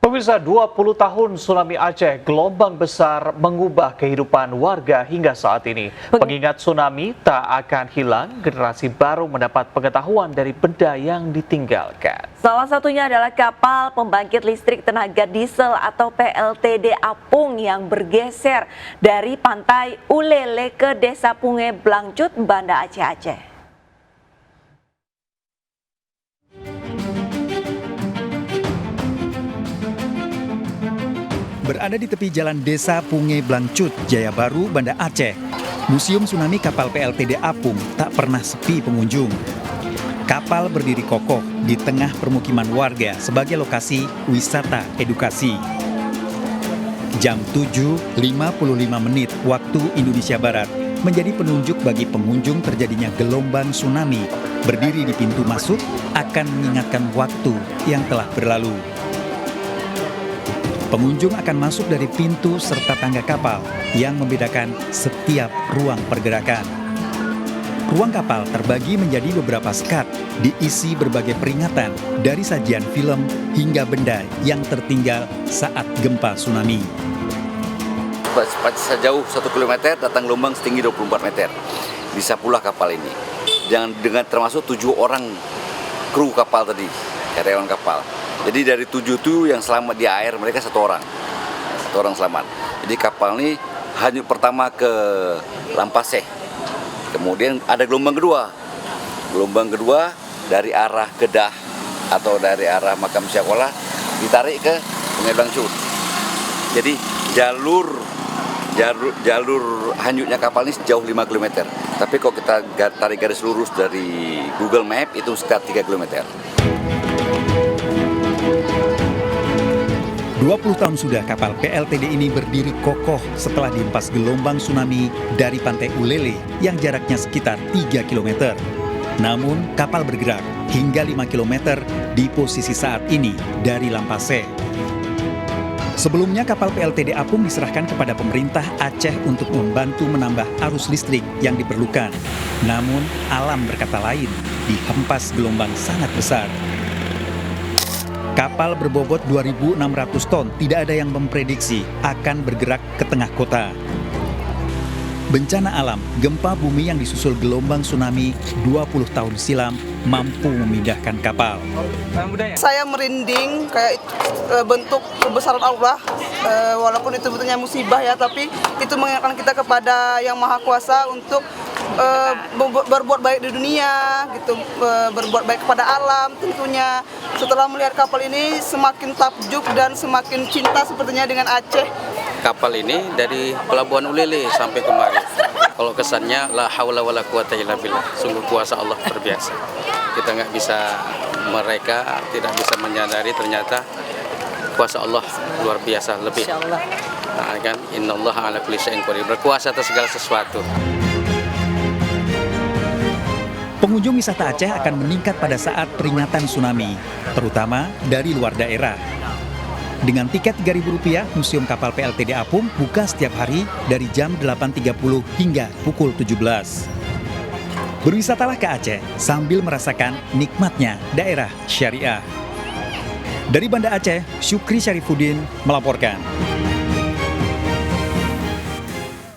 Pemirsa, 20 tahun tsunami Aceh, gelombang besar mengubah kehidupan warga hingga saat ini. Pengingat tsunami tak akan hilang, generasi baru mendapat pengetahuan dari benda yang ditinggalkan. Salah satunya adalah kapal pembangkit listrik tenaga diesel atau PLTD Apung yang bergeser dari pantai Ulele ke Desa Punge Blangcut, Banda Aceh. Berada di tepi jalan Desa Punge Blangcut, Jaya Baru, Banda Aceh, Museum Tsunami Kapal PLTD Apung tak pernah sepi pengunjung. Kapal berdiri kokoh di tengah permukiman warga sebagai lokasi wisata edukasi. Jam 7.55 waktu Indonesia Barat menjadi penunjuk bagi pengunjung terjadinya gelombang tsunami. Berdiri di pintu masuk akan mengingatkan waktu yang telah berlalu. Pengunjung akan masuk dari pintu serta tangga kapal yang membedakan setiap ruang pergerakan. Ruang kapal terbagi menjadi beberapa skat, diisi berbagai peringatan dari sajian film hingga benda yang tertinggal saat gempa tsunami. Sejauh 1 km datang gelombang setinggi 24 meter. Bisa pula kapal ini. Dengan termasuk 7 orang kru kapal tadi, karyawan kapal. Jadi dari 7 itu yang selamat di air mereka satu orang selamat. Jadi kapal ini hanyut pertama ke Lampaseh. Kemudian ada gelombang kedua dari arah Kedah atau dari arah Makam Syakola ditarik ke Sungai Blangcut. Jadi jalur hanyutnya kapal ini sejauh 5 km. Tapi kalau kita tarik garis lurus dari Google Map itu sekitar 3 km. 20 tahun sudah kapal PLTD ini berdiri kokoh setelah dihempas gelombang tsunami dari pantai Ulele yang jaraknya sekitar 3 km. Namun kapal bergerak hingga 5 km di posisi saat ini dari Lampaseh. Sebelumnya kapal PLTD Apung diserahkan kepada pemerintah Aceh untuk membantu menambah arus listrik yang diperlukan. Namun alam berkata lain, dihempas gelombang sangat besar. Kapal berbobot 2.600 ton tidak ada yang memprediksi akan bergerak ke tengah kota. Bencana alam, gempa bumi yang disusul gelombang tsunami 20 tahun silam mampu memindahkan kapal. Saya merinding kayak bentuk kebesaran Allah, walaupun itu bentuknya musibah ya, tapi itu mengingatkan kita kepada Yang Maha Kuasa untuk berbuat baik di dunia, gitu, berbuat baik kepada alam tentunya. Setelah melihat kapal ini semakin takjub dan semakin cinta sepertinya dengan Aceh. Kapal ini dari Pelabuhan Ulele sampai kemari. Kalau kesannya la haula wala quwata illa billah, sungguh kuasa Allah terbiasa. Kita mereka tidak bisa menyadari ternyata kuasa Allah luar biasa lebih. Nah, kan innallaha ala kulli syai'in qadir, berkuasa atas segala sesuatu. Pengunjung wisata Aceh akan meningkat pada saat peringatan tsunami, terutama dari luar daerah. Dengan tiket Rp3.000, Museum Kapal PLTD Apung buka setiap hari dari jam 8.30 hingga pukul 17. Berwisatalah ke Aceh sambil merasakan nikmatnya daerah syariah. Dari Banda Aceh, Syukri Syarifuddin melaporkan.